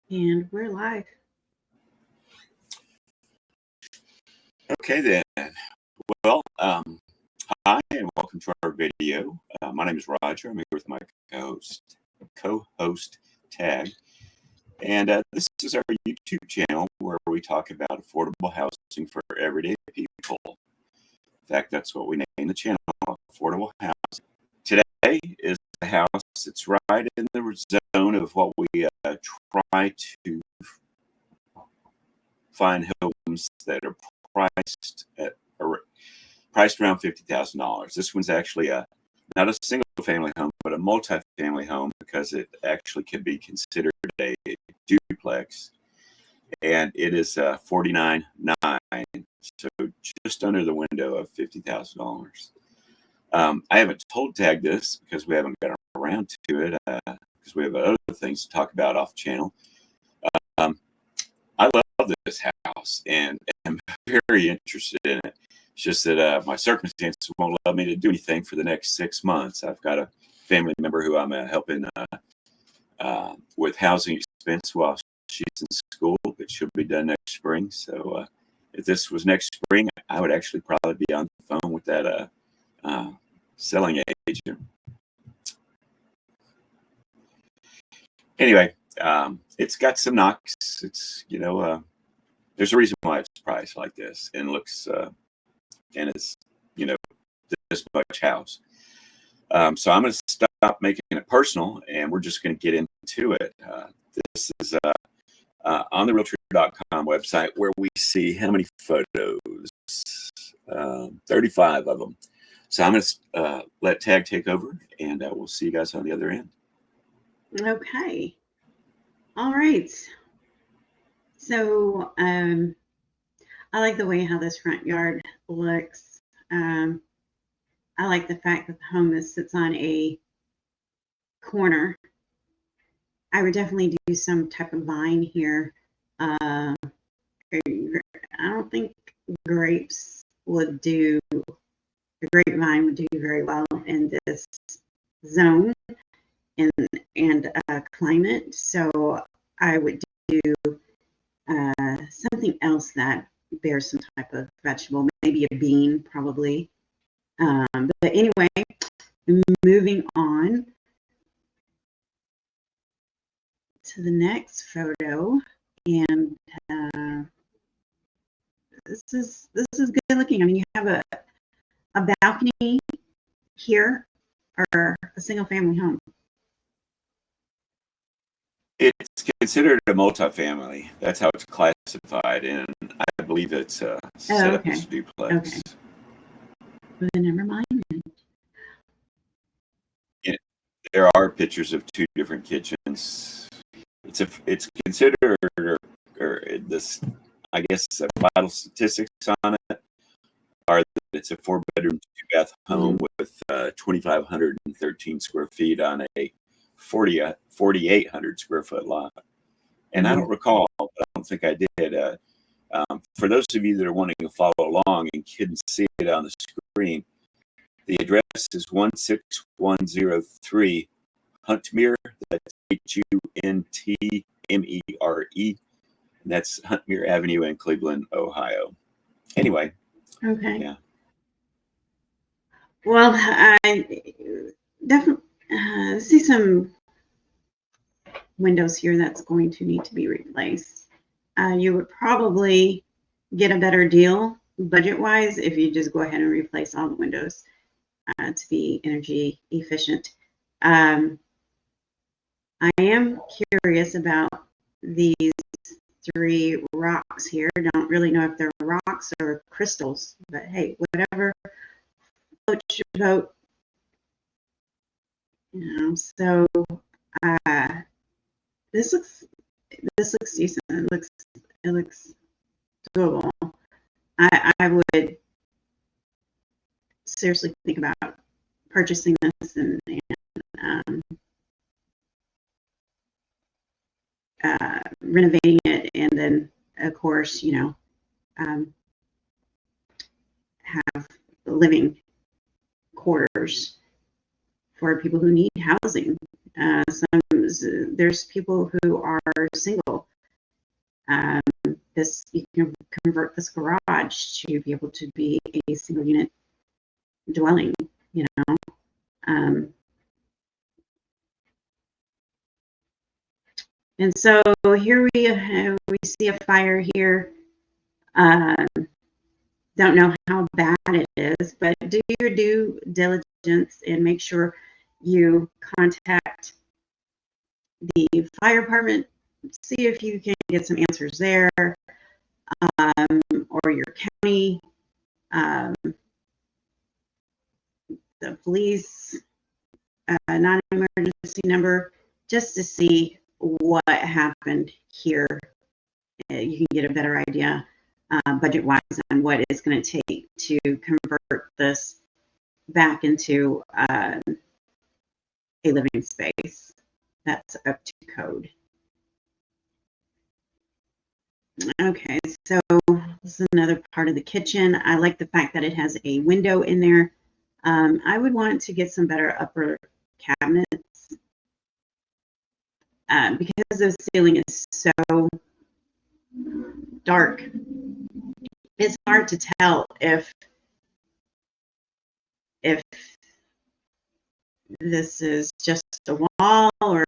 And we're live. Okay then. Well, hi and welcome to our video. My name is Roger. I'm here with my co-host Tagg, and this is our YouTube channel where we talk about affordable housing for everyday people. In fact, that's what we named the channel, Affordable Housing. Today is a house that's right in the zone of what we try to find homes that are priced around $50,000. This one's actually not a single family home, but a multi-family home because it actually could be considered a duplex, and it is $49,900, so just under the window of $50,000. I haven't told Tagg this because we haven't gotten around to it because we have other things to talk about off channel. I love this house and am very interested in it. It's just that my circumstances won't allow me to do anything for the next 6 months. I've got a family member who I'm helping with housing expense while she's in school, but she'll be done next spring. So if this was next spring, I would actually probably be on the phone with that selling agent. Anyway, it's got some knocks. It's, there's a reason why it's priced like this and looks, and it's, this much house. So I'm going to stop making it personal and we're just going to get into it. This is on the realtor.com website where we see how many photos, 35 of them. So I'm going to let Tagg take over and we'll see you guys on the other end. Okay. All right. So I like the way how this front yard looks. I like the fact that the home sits on a corner. I would definitely do some type of vine here. I don't think grapes would do, the grapevine would do very well in this zone and climate. So I would do something else that bears some type of vegetable, maybe a bean probably. But anyway, moving on to the next photo, and this is good looking. I mean, you have a balcony here, or a single family home. It's considered a multifamily. That's how it's classified, and I believe it's set up as a duplex. Okay. But never mind. There are pictures of two different kitchens. It's considered, or this, I guess, vital statistics on it are that it's a 4-bedroom, 2-bath home with 2,513 square feet on a 4,800 square foot lot. And I don't recall, but I don't think I did. For those of you that are wanting to follow along and couldn't see it on the screen, the address is 16103 Huntmere. That's Huntmere, and that's Huntmere Avenue in Cleveland, Ohio. Anyway. Okay. Yeah. Well, I definitely see some windows here that's going to need to be replaced. You would probably get a better deal budget-wise if you just go ahead and replace all the windows to be energy efficient. I am curious about these 3 rocks here. Don't really know if they're rocks or crystals, but hey, whatever floats your boat. So this looks decent. It looks doable. I would seriously think about purchasing this and renovating it, and then of course have living quarters for people who need housing. there's people who are single. This, you can convert this garage to be able to be a single unit dwelling, you know. And so here we see a fire here. Don't know how bad it is, but do your due diligence and make sure you contact the fire department. See if you can get some answers there, or your county, the police, non-emergency number, just to see what happened here. You can get a better idea, budget-wise, on what it's going to take to convert this back into a living space that's up to code. Okay, so this is another part of the kitchen. I like the fact that it has a window in there. I would want to get some better upper cabinets because the ceiling is so dark. It's hard to tell if this is just a wall or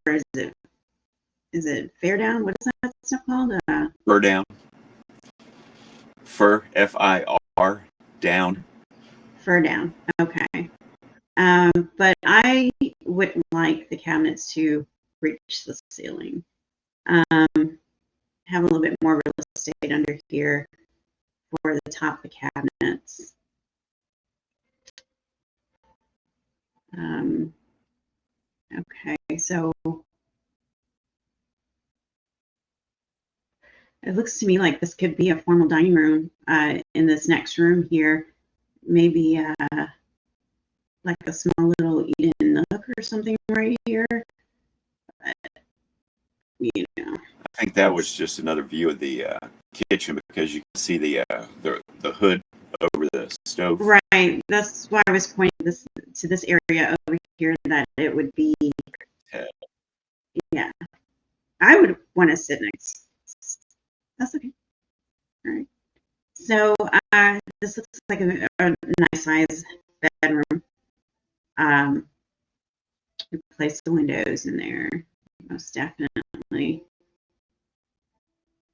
is it fair down? What is that stuff called? Fur down. Fur, F-I-R, down. Fur down. Okay. But I wouldn't like the cabinets to reach the ceiling. Have a little bit more real estate under here for the top of the cabinets. Okay, so it looks to me like this could be a formal dining room in this next room here. Maybe like a small little eat-in nook or something right here. But, you know, I think that was just another view of the kitchen because you can see the hood over the stove. Right. That's why I was pointing to this area over here, that it would be. Yeah. I would want to sit next. That's okay. All right. So this looks like a nice size bedroom. Replace the windows in there, most definitely.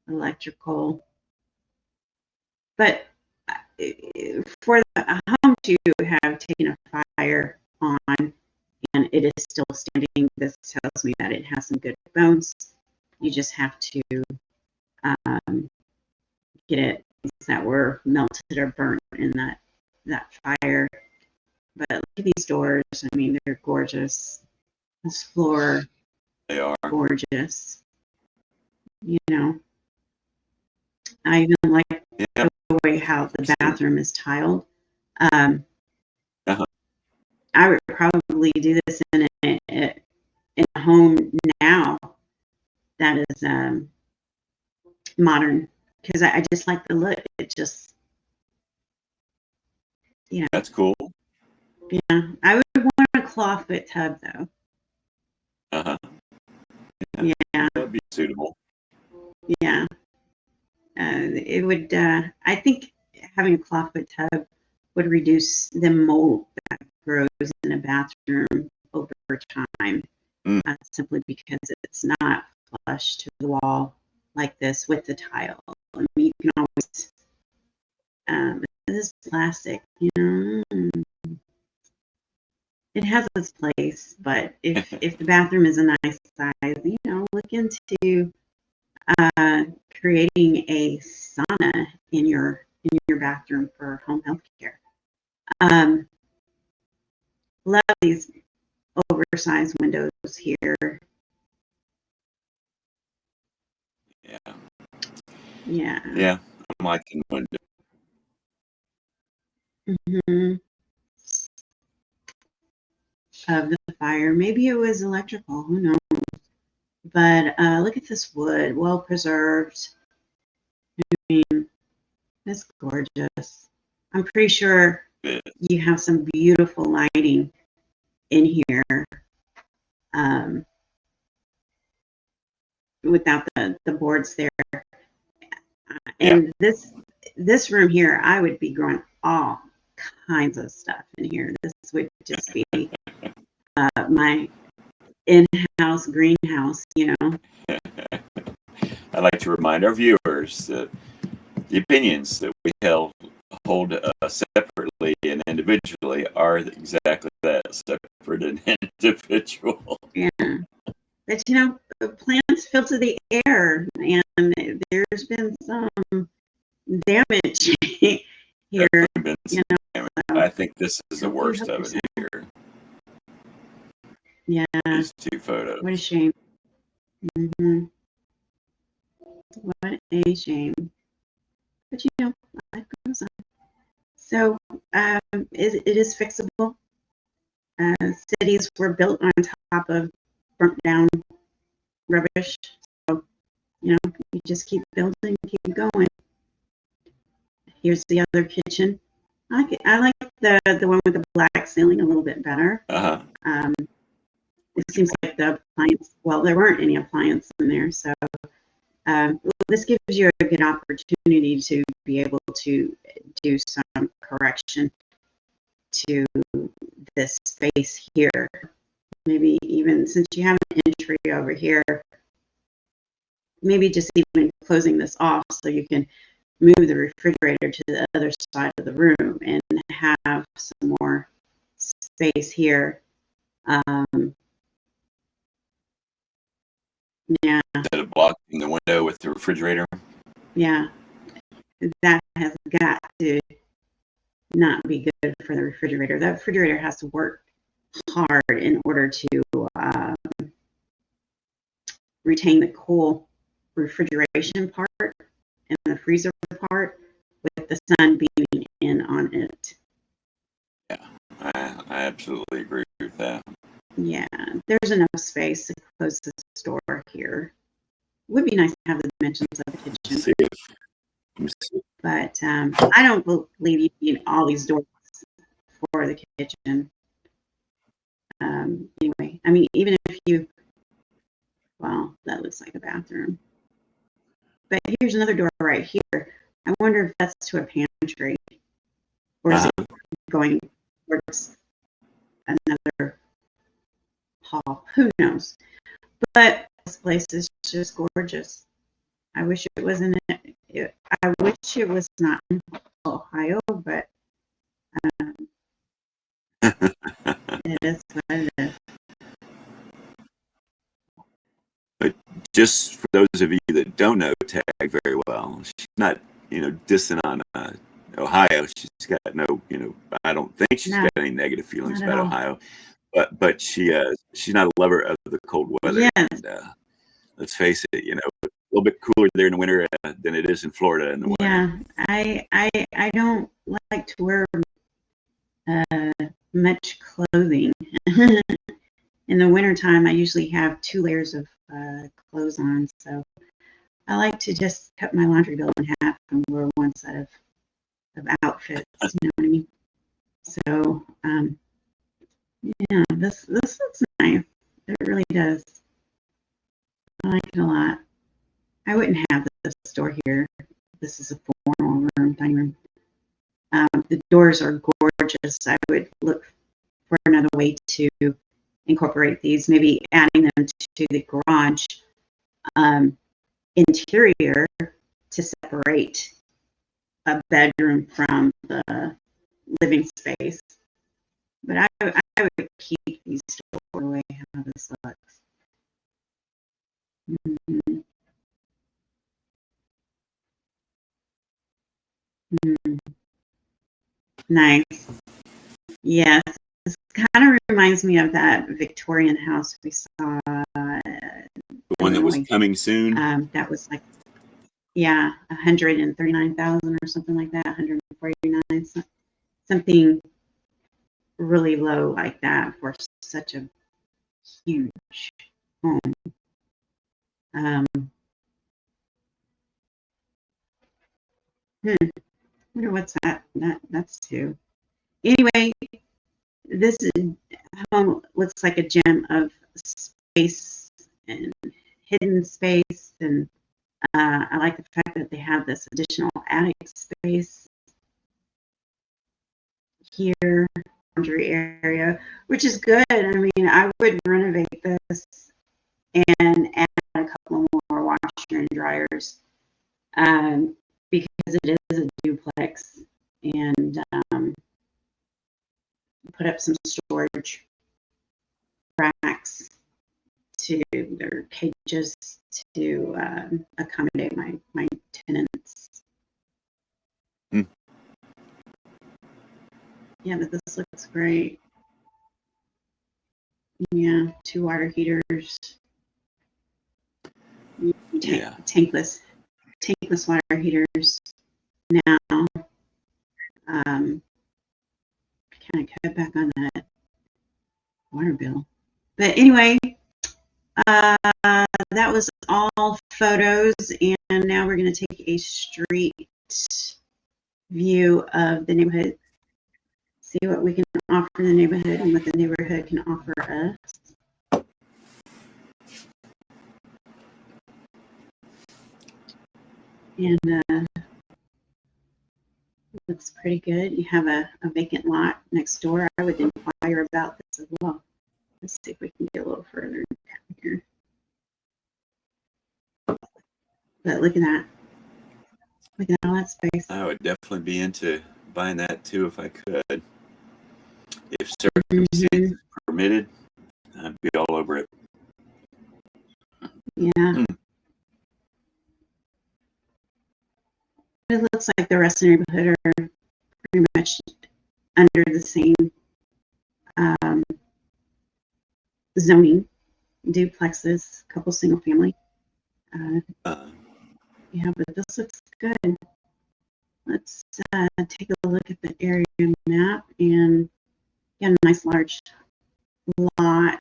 Electrical. But for the home to have taken a fire on and it is still standing, this tells me that it has some good bones. You just have to get it that were melted or burnt in that fire. But look at these doors. I mean, they're gorgeous. This floor, they are gorgeous. You know, I even like the way how the bathroom is tiled. I would probably do this in a home now that is modern, because I just like the look. It just, you know. That's cool. Yeah, I would want a clawfoot tub though. Yeah, that'd be suitable. Yeah, it would. I think having a clawfoot tub would reduce the mold that grows in a bathroom over time, simply because it's not flush to the wall like this with the tile. I mean, you can always. This is plastic, you know. It has its place, but if the bathroom is a nice size, you know, look into creating a sauna in your bathroom for home health care. Love these oversized windows here. Yeah, I'm liking the window. Of the fire, maybe it was electrical, who knows. But look at this wood, well preserved. I mean, it's gorgeous. I'm pretty sure you have some beautiful lighting in here. without the boards there. And this room here, I would be growing all kinds of stuff in here. This would just be my in-house greenhouse, you know. I'd like to remind our viewers that the opinions that we hold separately and individually are exactly that, separate and individual. Yeah. But, you know, plants filter the air, and there's been some damage here. Been you know, damage. I think this is the worst of it here. Yeah. These two photos. What a shame. What a shame. But, you know, life goes on. So it is fixable. Cities were built on top of burnt down rubbish. So, you know, you just keep building, keep going. Here's the other kitchen. I like the one with the black ceiling a little bit better. It seems like the appliance, well, there weren't any appliance in there. So this gives you a good opportunity to be able to do some correction to this space here. Maybe even since you have an entry over here, maybe just even closing this off so you can move the refrigerator to the other side of the room and have some more space here. Yeah. Instead of blocking the window with the refrigerator. Yeah. That has got to not be good for the refrigerator. That refrigerator has to work hard in order to retain the cool refrigeration part and the freezer part with the sun beaming in on it. Yeah, I absolutely agree with that. Yeah, there's enough space to close this door here. Would be nice to have the dimensions of the kitchen. But I don't believe you need all these doors for the kitchen. Anyway, I mean, even if you, well, that looks like a bathroom. But here's another door right here. I wonder if that's to a pantry, or is it going towards another hall? Who knows? But this place is just gorgeous. I wish it wasn't. I wish it was not in Ohio, but it is what it is. But just for those of you that don't know Tagg very well, she's not, dissing on Ohio. She's got no, I don't think she's got any negative feelings about Ohio. But she's not a lover of the cold weather. Yes. And, let's face it, a little bit cooler there in the winter than it is in Florida in the winter. Yeah, I don't like to wear much clothing. In the wintertime, I usually have 2 layers of clothes on, so I like to just cut my laundry bill in half and wear one set of outfits. You know what I mean? So, yeah, this looks nice. It really does. I like it a lot. I wouldn't have this door here. This is a formal room, dining room. The doors are gorgeous. I would look for another way to incorporate these, maybe adding them to the garage interior to separate a bedroom from the living space. But I would keep these doors the way how this looks. Mm-hmm. Mm-hmm. Nice. Yes. This kind of reminds me of that Victorian house we saw. The one that was coming soon. That was like, yeah, 139,000 or something like that. 149, something really low like that for such a huge home. I wonder what's that? That's 2. Anyway, this home looks like a gem of space and hidden space, and I like the fact that they have this additional attic space here, laundry area, which is good. I mean, I would renovate this and add a couple more washer and dryers, because it is a duplex, and put up some storage racks to their cages to accommodate my tenants. Mm. Yeah, but this looks great. Yeah, 2 water heaters. Yeah. Tankless water heaters now. Kind of cut back on that water bill. But anyway, that was all photos, and now we're going to take a street view of the neighborhood, see what we can offer the neighborhood and what the neighborhood can offer us. And looks pretty good. You have a vacant lot next door. I would inquire about this as well. Let's see if we can get a little further down here. But look at that. Look at all that space. I would definitely be into buying that too if I could. If circumstances permitted, I'd be all over it. Yeah. It looks like the rest of the neighborhood are pretty much under the same zoning, duplexes, a couple single family. Yeah, but this looks good. Let's take a look at the area map, and get a nice large lot.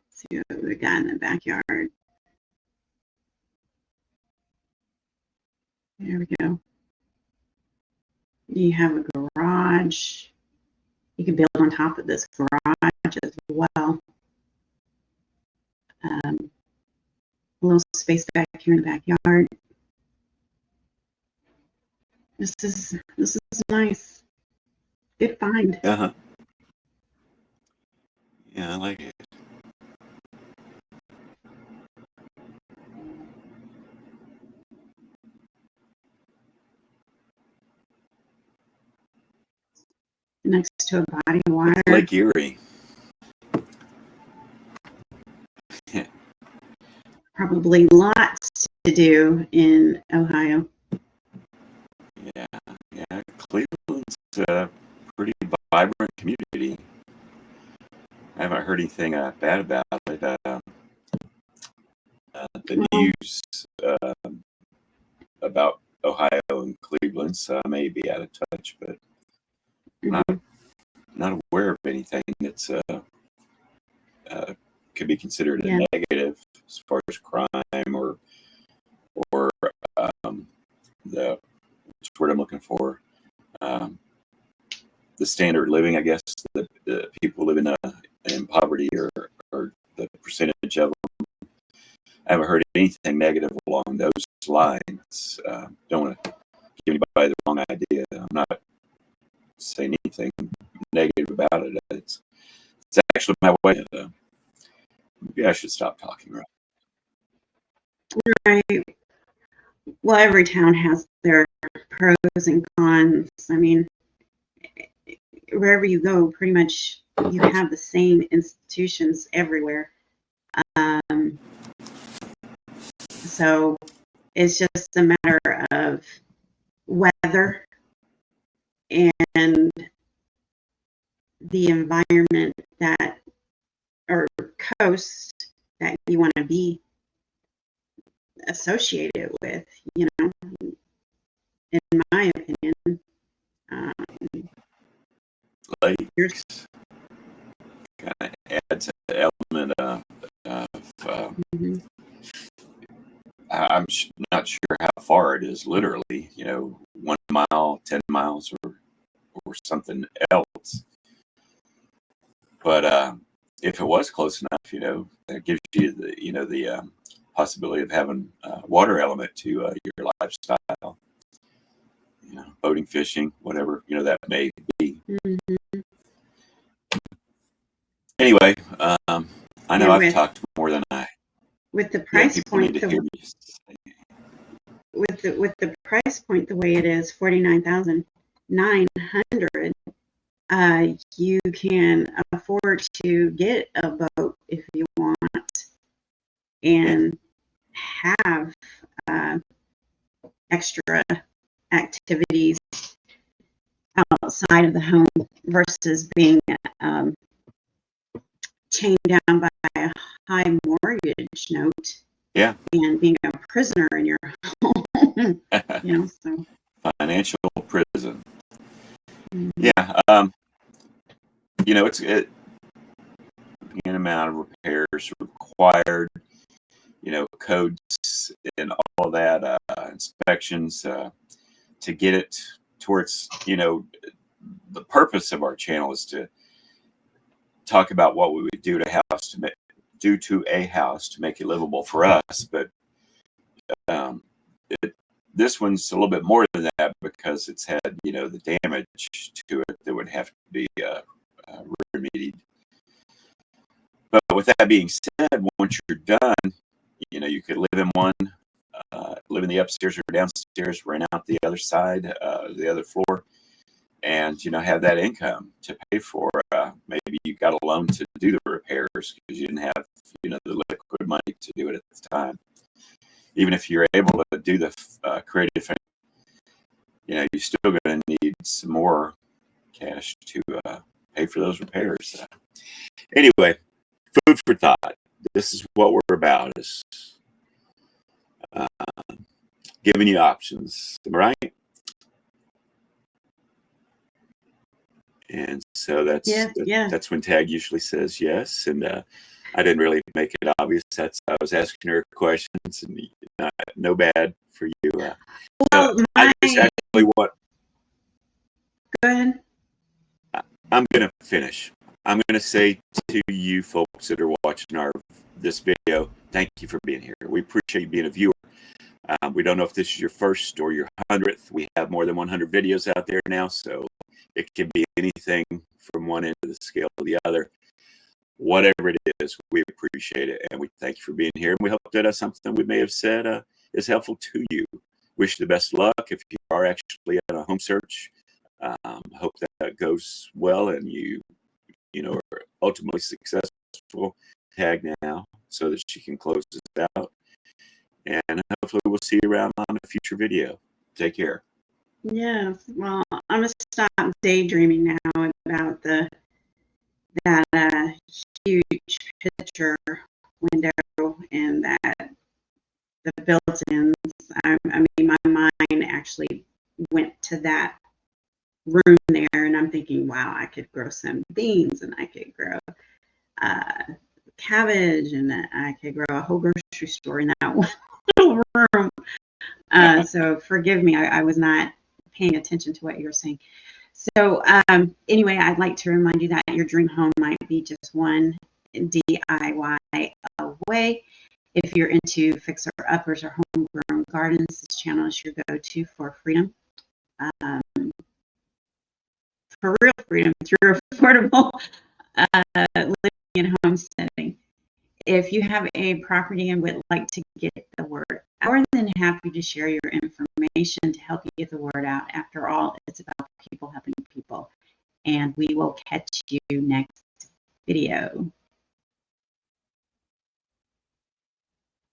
See what we got in the backyard. There we go. You have a garage. You can build on top of this garage as well. A little space back here in the backyard. This is nice. Good find. Yeah, I like it. Next to a body of water. Lake Erie. Probably lots to do in Ohio. Yeah. Cleveland's a pretty vibrant community. I haven't heard anything bad about it. The news about Ohio and Cleveland, so I may be out of touch, but not aware of anything that's could be considered a negative as far as crime or the which word I'm looking for, the standard living, I guess, the people living in poverty or the percentage of them. I haven't heard anything negative along those lines. Don't want to give anybody the wrong idea. I'm not saying anything negative about it. It's actually my way. Maybe I should stop talking. Right. Well, every town has their pros and cons. I mean, wherever you go, pretty much you have the same institutions everywhere. So it's just a matter of weather and the environment that, or coast that you want to be associated with, you know, in my opinion. Lakes kind of adds an element of I'm not sure how far it is literally, 1 mile, 10 miles or something else. But if it was close enough, that gives you the possibility of having water element to your lifestyle. Boating, fishing, whatever that may be. Mm-hmm. Anyway, I know I've with talked more than I. with the Yeah, price people need point, to hear me. with the price point the way it is, $49,900. You can afford to get a boat if you want, and have extra activities outside of the home versus being chained down by a high mortgage note. Yeah. And being a prisoner in your home. So financial prison. Mm-hmm. Yeah. It's the amount of repairs required, codes and all that, inspections to get it towards, the purpose of our channel is to talk about what we would do to a house to make it livable for us. But this one's a little bit more than that because it's had, the damage to it that would have to be remedied. But with that being said, once you're done, you could live in one, live in the upstairs or downstairs, rent out the other side, the other floor, and have that income to pay for. Maybe you got a loan to do the repairs because you didn't have the liquid money to do it at the time. Even if you're able to do the creative, you're still going to need some more cash to pay for those repairs. Anyway, food for thought. This is what we're about: is giving you options. Am I right? And so that's when Tagg usually says yes. And I didn't really make it obvious. I was asking her questions, and no bad for you. I just actually want. Go ahead. I'm going to finish. I'm going to say to you folks that are watching this video, thank you for being here. We appreciate you being a viewer. We don't know if this is your first or your 100th. We have more than 100 videos out there now, so it can be anything from one end of the scale to the other. Whatever it is, we appreciate it, and we thank you for being here. And we hope that something we may have said is helpful to you. Wish you the best luck if you are actually on a home search. Hope that goes well, and you are ultimately successful. Tagg now so that she can close this out. And hopefully we'll see you around on a future video. Take care. Yes. Well, I'm going to stop daydreaming now about that huge picture window and that the built-ins. I mean, my mind actually went to that room there, and I'm thinking, wow, I could grow some beans, and I could grow cabbage, and I could grow a whole grocery store in that one little room. So forgive me, I was not paying attention to what you were saying. So anyway, I'd like to remind you that your dream home might be just one DIY away. If you're into fixer-uppers or homegrown gardens, this channel is your go-to for freedom. For real freedom through affordable living and homesteading. If you have a property and would like to get the word out, more than happy to share your information to help you get the word out. After all, it's about people helping people. And we will catch you next video.